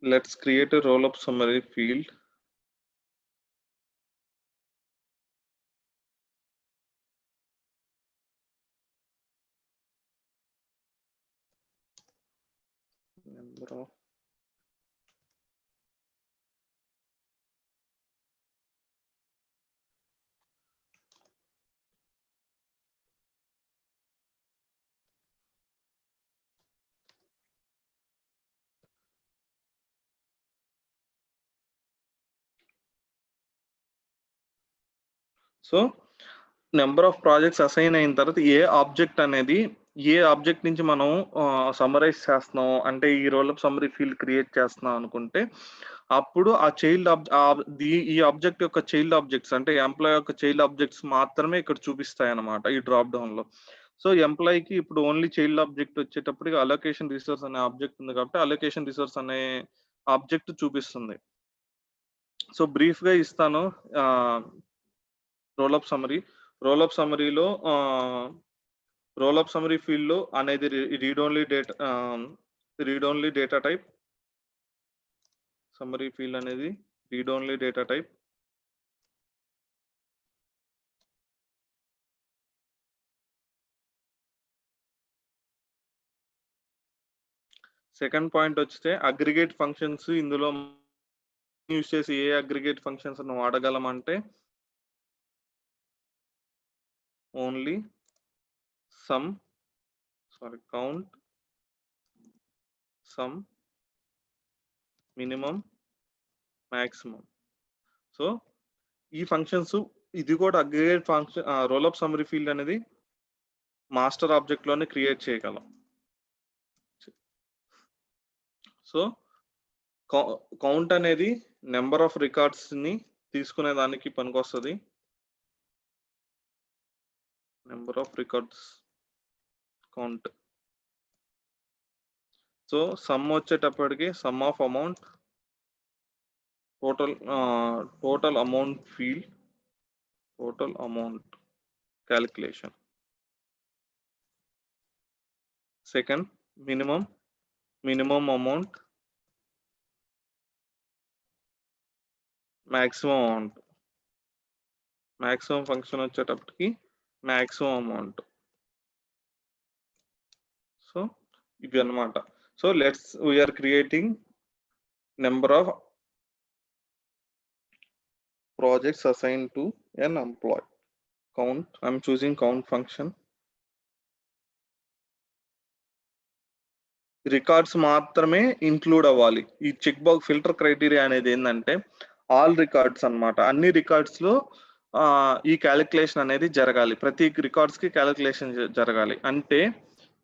let's create a roll-up summary field. Number of so number of projects assign అయిన తర్వాత ఏ object నుంచి మనం summarise చేస్తున్నాం అంటే ఈ రోల్-అప్ సమ్మరీ ఫీల్డ్ క్రియేట్ చేస్తున్నాం అనుకుంటే అప్పుడు ఆ ఈ ఆబ్జెక్ట్ యొక్క చైల్డ్ ఆబ్జెక్ట్స్ అంటే ఎంప్లాయ్ యొక్క చైల్డ్ ఆబ్జెక్ట్స్ మాత్రమే ఇక్కడ చూపిస్తాయి అన్నమాట ఈ డ్రాప్ డౌన్ లో. సో ఎంప్లాయీకి ఇప్పుడు ఓన్లీ చైల్డ్ ఆబ్జెక్ట్ వచ్చేటప్పటికి అలొకేషన్ రిసోర్స్ అనే ఆబ్జెక్ట్ ఉంది కాబట్టి అలొకేషన్ రిసోర్స్ అనే ఆబ్జెక్ట్ చూపిస్తుంది. సో బ్రీఫ్ గా ఇస్తాను రోల్-అప్ సమ్మరీలో రోల్-అప్ సమ్మరీ ఫీల్డ్ లో అనేది read only data type. Summary field అనేది read only data type. Second point వచ్చితే అగ్రిగేట్ ఫంక్షన్స్ ఇందులో యూజ్ చేసి ఏ అగ్రిగేట్ ఫంక్షన్స్ వాడగలం అంటే only count, sum, minimum, maximum. So ఈ ఫంక్షన్స్ ఇది కూడా aggregate function roll up summary field అనేది మాస్టర్ ఆబ్జెక్ట్ లోనే క్రియేట్ చేయగలం. సో కౌంట్ అనేది నెంబర్ ఆఫ్ రికార్డ్స్ ని తీసుకునే దానికి పనికొస్తుంది. Number of records count. So sum వచ్చేటప్పటికి sum of amount, total amount field, total amount calculation. Second minimum amount, maximum amount. Maximum function వచ్చేటప్పటికి మాక్సిమం అమౌంట్. సో ఇవి అన్నమాట. So we're creating number of projects assigned to an employee. Count, I'm choosing count function. Records మాత్రమే include అవ్వాలి. ఈ check box filter criteria అనేది ఏంటంటే all records అన్నమాట. అన్ని రికార్డ్స్ లో ఈ క్యాలిక్యులేషన్ అనేది జరగాలి. ప్రతి రికార్డ్స్ కి క్యాలిక్యులేషన్ జరగాలి. అంటే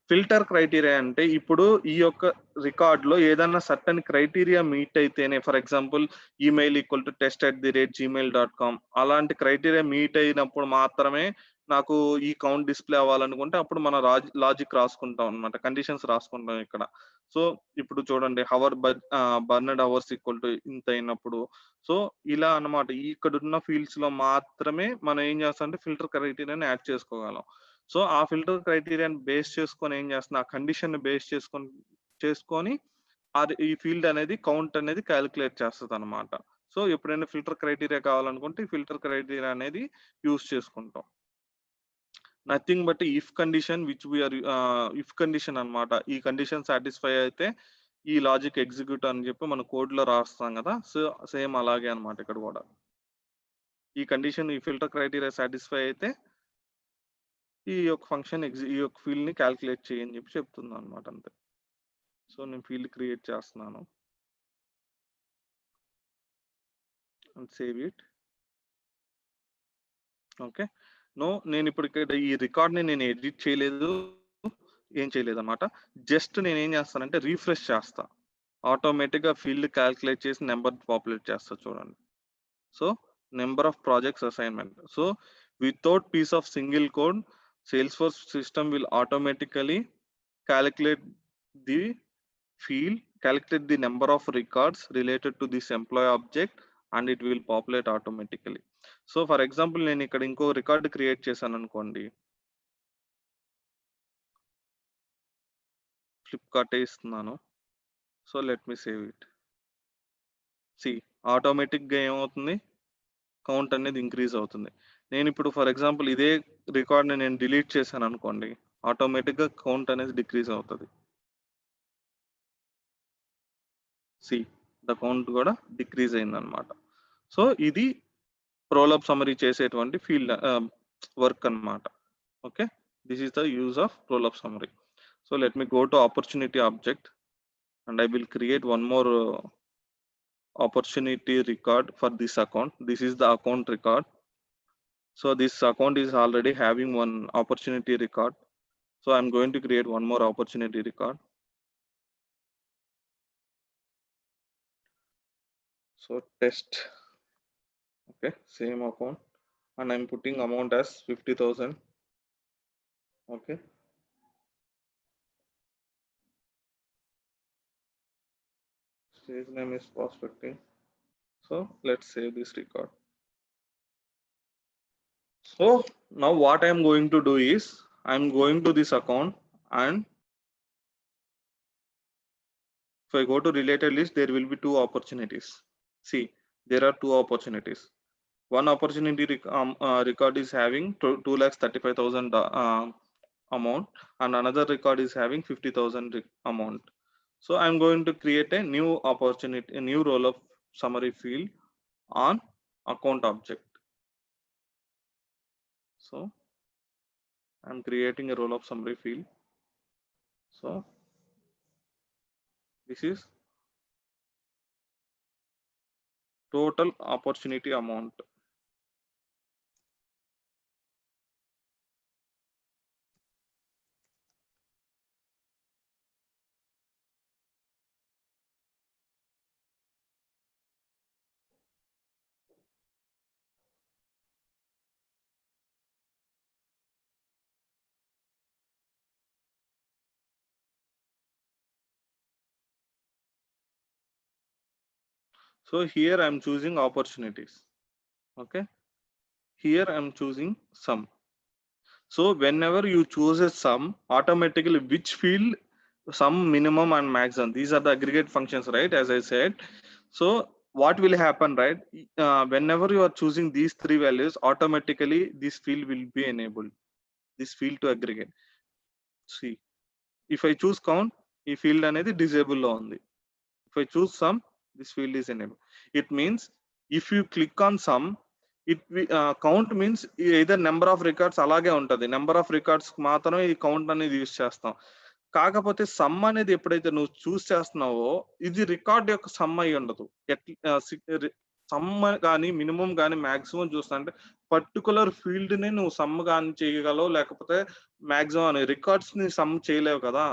ఫిల్టర్ క్రైటీరియా అంటే ఇప్పుడు ఈ యొక్క రికార్డ్ లో ఏదైనా సర్టన్ క్రైటీరియా మీట్ అయితేనే, for example email equal to test@gmail.com అలాంటి క్రైటీరియా మీట్ అయినప్పుడు మాత్రమే నాకు ఈ కౌంట్ డిస్ప్లే అవ్వాలనుకుంటే అప్పుడు మన లాజిక్ రాసుకుంటాం అనమాట, కండిషన్స్ రాసుకుంటాం ఇక్కడ. సో ఇప్పుడు చూడండి బర్నడ్ అవర్స్ ఈక్వల్ టు ఇంత అయినప్పుడు సో ఇలా అన్నమాట. ఇక్కడ ఉన్న ఫీల్డ్స్ లో మాత్రమే మనం ఏం చేస్తాం అంటే ఫిల్టర్ క్రైటీరియాని యాడ్ చేసుకోగలం. సో ఆ ఫిల్టర్ క్రైటీరియాని బేస్ చేసుకొని ఏం చేస్తున్నా ఆ కండిషన్ బేస్ చేసుకొని ఈ ఫీల్డ్ అనేది కౌంట్ అనేది క్యాలిక్యులేట్ చేస్తుంది అనమాట. సో ఎప్పుడైనా ఫిల్టర్ క్రైటీరియా కావాలనుకుంటే ఫిల్టర్ క్రైటీరియా అనేది యూస్ చేసుకుంటాం. Nothing but if condition if condition అన్నమాట. ఈ కండిషన్ సాటిస్ఫై అయితే ఈ లాజిక్ ఎగ్జిక్యూట్ అని చెప్పి మన కోడ్ లో రాస్తాం కదా. సో సేమ్ అలాగే అన్నమాట ఇక్కడ కూడా. ఈ కండిషన్ ఈ ఫిల్టర్ క్రైటీరియా సాటిస్ఫై అయితే ఈ యొక్క ఫంక్షన్ ఈ యొక్క ఫీల్డ్ ని క్యాలిక్యులేట్ చేయని చెప్పి చెప్తుంది అనమాట, అంతే. సో నేను ఫీల్డ్ క్రియేట్ చేస్తున్నాను అండ్ సేవ్ ఇట్. ఓకే, నేను ఇప్పుడు ఇక్కడ ఈ రికార్డ్ ని నేను ఎడిట్ చేయలేదు, ఏం చేయలేదు అనమాట. జస్ట్ నేను ఏం చేస్తానంటే రీఫ్రెష్ చేస్తా, ఆటోమేటిక్ గా ఫీల్డ్ క్యాలిక్యులేట్ చేసి నెంబర్ పాపులేట్ చేస్తా. చూడండి, so number of projects assignment. So without piece of single code Salesforce system will automatically calculate the number of records related to this employee object and it will populate automatically. So for example నేను ఇక్కడ ఇంకో record create చేశాను అనుకోండి, Flipkart ఇస్తున్నాను. So let me save it. See, ఆటోమేటిక్గా ఏమవుతుంది, count అనేది increase అవుతుంది. నేను ఇప్పుడు ఫర్ ఎగ్జాంపుల్ ఇదే రికార్డ్ని నేను డిలీట్ చేశాను అనుకోండి, ఆటోమేటిక్గా కౌంట్ అనేది డిక్రీజ్ అవుతుంది. సి ద కౌంట్ కూడా డిక్రీజ్ అయిందనమాట. సో ఇది రోల్-అప్ సమ్మరీ చేసేటువంటి ఫీల్డ్ వర్క్ అన్నమాట. Okay, this is the use of role-up summary. So let me go to opportunity object and I will create one more opportunity record for this account. This is the account record. So this account is already having one opportunity record. So I'm going to create one more opportunity record. So test. Okay, same account, and I'm putting amount as 50,000. Okay. Stage name is prospecting. So let's save this record. So now what I'm going to do is I'm going to this account, and if I go to related list, there will be two opportunities. See, there are two opportunities. One opportunity record is having 2,35,000 amount, and another record is having 50,000 amount. So I'm going to create a new opportunity, a new roll-up summary field on account object. So I'm creating a roll-up summary field. So this is total opportunity amount. So here I'm choosing opportunities. Okay, here I'm choosing sum. So whenever you choose a sum, automatically which field, sum, minimum and maximum, these are the aggregate functions, right? As I said. So what will happen, right? Whenever you are choosing these three values, automatically this field will be enabled, this field to aggregate. See, if I choose count, ఈ field అనేది disable లో ఉంది. If I choose sum, this field is enabled. It means if you click on sum, it count means either number of records అలాగే ఉంటది, number of records మాత్రమే ఈ count అనేది use చేస్తాం. కాకపోతే సమ్ అనేది ఎప్పుడైతే నువ్వు చూస్ చేస్తున్నావో, ఇది రికార్డ్ యొక్క సమ్ అయి ఉండదు. సమ్ కానీ మినిమం కానీ మాక్సిమం చూస్తా అంటే పర్టికులర్ ఫీల్డ్ ని నువ్వు సమ్ కానీ చేయగలవు, లేకపోతే మాక్సిమం అని రికార్డ్స్ ని సమ్ చేయలేవు కదా.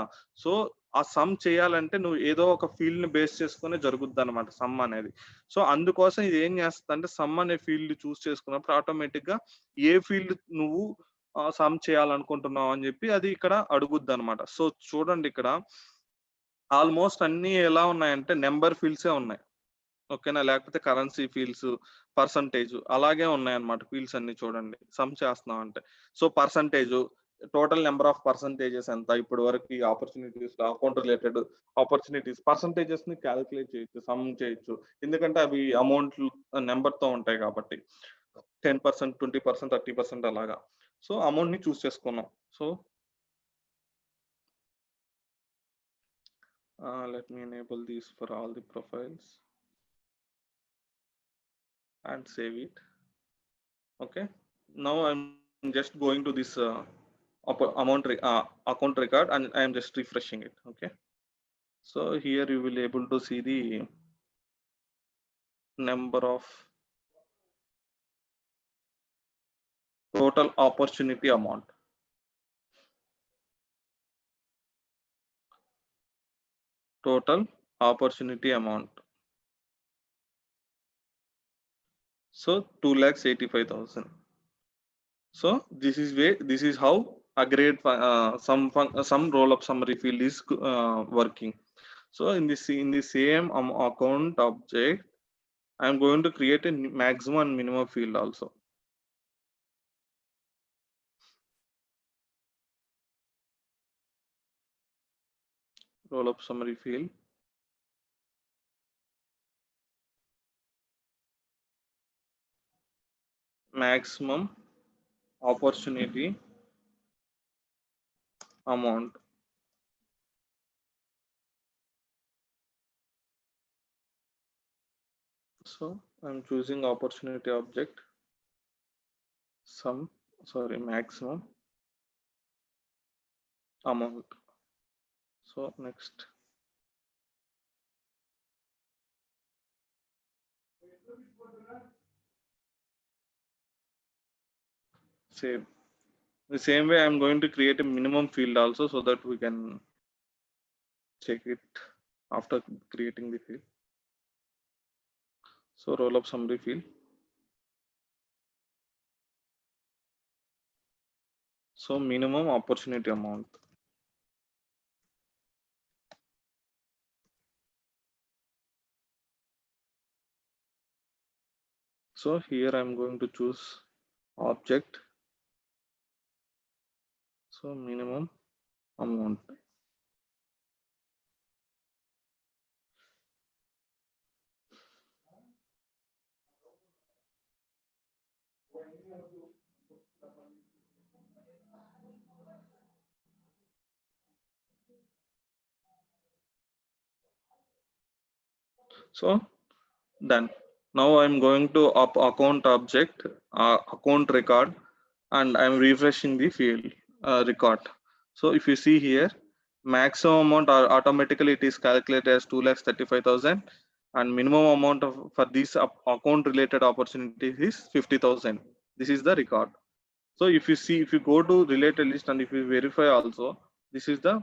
సో ఆ సమ్ చేయాలంటే నువ్వు ఏదో ఒక ఫీల్డ్ ని బేస్ చేసుకునే జరుగుద్ది అనమాట సమ్ అనేది. సో అందుకోసం ఇది ఏం చేస్తుంది అంటే సమ్ అనే ఫీల్డ్ చూస్ చేసుకున్నప్పుడు ఆటోమేటిక్ గా ఏ ఫీల్డ్ నువ్వు సమ్ చేయాలనుకుంటున్నావు అని చెప్పి అది ఇక్కడ అడుగుద్ది అనమాట. సో చూడండి, ఇక్కడ ఆల్మోస్ట్ అన్ని ఎలా ఉన్నాయంటే నెంబర్ ఫీల్డ్సే ఉన్నాయి. ఓకేనా, లేకపోతే కరెన్సీ ఫీల్డ్స్, పర్సంటేజ్ అలాగే ఉన్నాయన్నమాట. ఫీల్డ్స్ అన్ని చూడండి సమ్ చేస్తున్నాం అంటే. So percentage, total number of percentages ఎంత ఇప్పుడు వరకు ఈ opportunities, account related opportunities, percentages ని క్యాలిక్యులేట్ చేయొచ్చు, సమ్ చేయొచ్చు, ఎందుకంటే అవి అమౌంట్ నెంబర్ తో ఉంటాయి కాబట్టి. 10%, 20%, 30% అలాగా. సో అమౌంట్ ని చూస్ చేసుకున్నాం. So let me enable these for all the profiles and save it. Okay, now I'm just going to this account record, and I am just refreshing it. Okay, so here you will able to see the number of total opportunity amount. Total opportunity amount. So 2,85,000. So this is how aggregate some roll-up summary field is working. So in the same account object, I am going to create a maximum and minimum field also. Roll-up summary field. maximum opportunity amount. So I'm choosing opportunity object maximum amount. So next, save. The same way I'm going to create a minimum field also, so that we can check it after creating the field. So roll up summary field. So minimum opportunity amount. So here I'm going to choose object. So minimum amount. So done. Now I'm going to up account object, account record, and I'm refreshing the field record. So if you see here, maximum amount automatically it is calculated as 2,35,000, and minimum amount for this account related opportunities is 50,000. This is the record. So if you see, if you go to related list and if you verify also, this is the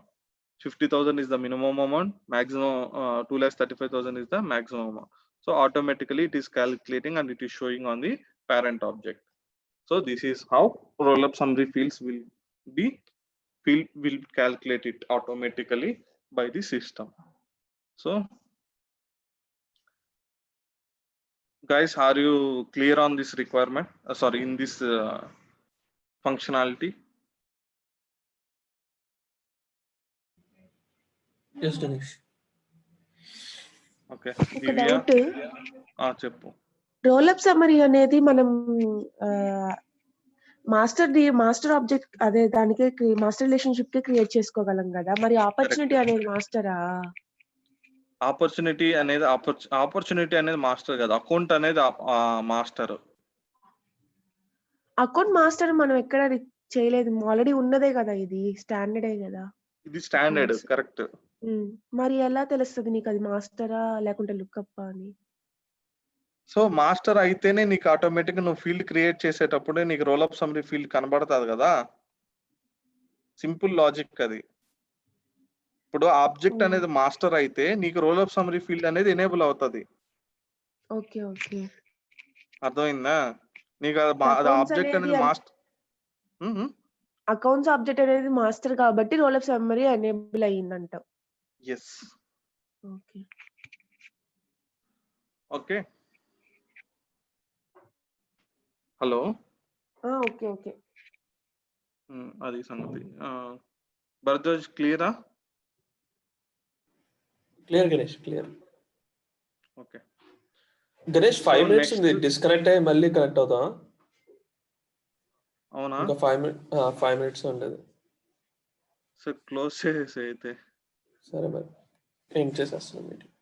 50,000 is the minimum amount, maximum 2,35,000 is the maximum amount. So automatically it is calculating and it is showing on the parent object. So this is how roll up summary fields will calculate it automatically by the system. So guys, are you clear on this requirement? Sorry, in this functionality? Yes, Dinesh. Okay. ఒక doubt, చెప్పు. Role-up summary అనేది మనం master object అదే దానికే master relationship కే create చేసుకోగలం కదా, మరి opportunity అనేది మాస్టరా? ఆపర్చునిటీ అనేది మాస్టర్ కదా, అకౌంట్ అనేది మాస్టర్. అకౌంట్ మాస్టర్ మనం ఎక్కడ చేయలేదు, ఆల్రెడీ ఉన్నదే కదా, ఇది స్టాండర్డే కదా. ఇది స్టాండర్డ్, కరెక్ట్. మరి ఎలా తెలుస్తుంది నీకు అది మాస్టరా లేకుంటే లుక్అప్ అని? సో మాస్టర్ అయితేనే నీకు ఆటోమేటిక్ నువ్వు ఫీల్డ్ క్రియేట్ చేసేటప్పుడే నీకు రోల్ అప్ సమ్మరీ ఫీల్డ్ కనబడుతుంది కదా. సింపుల్ లాజిక్ అది. ఇప్పుడు ఆబ్జెక్ట్ అనేది మాస్టర్ అయితే నీకు రోల్ అప్ సమ్మరీ ఫీల్డ్ అనేది ఎనేబుల్ అవుతుంది. ఓకే ఓకే, అర్థమైందా నీకు? అది ఆబ్జెక్ట్ అనేది మాస్టర్, అకౌంట్స్ ఆబ్జెక్ట్ అనేది మాస్టర్ కాబట్టి రోల్ అప్ సమ్మరీ ఎనేబుల్ అయ్యిందంట. yes. Okay okay, hello. Okay okay, అది సంగతి. భరద్వాజ్ క్లియరా? Clear Ganesh, clear. Okay Ganesh 5 minutes ఉంది, డిస్కనెక్ట్ అయ్యి మళ్ళీ కనెక్ట్ అవుతా. అవునా? ఇంకా 5 minutes ఉండేది. సో క్లోజ్ చేసేసి అయితే సరే మరి ఎండ్ చేసేస్తాను మీటింగ్.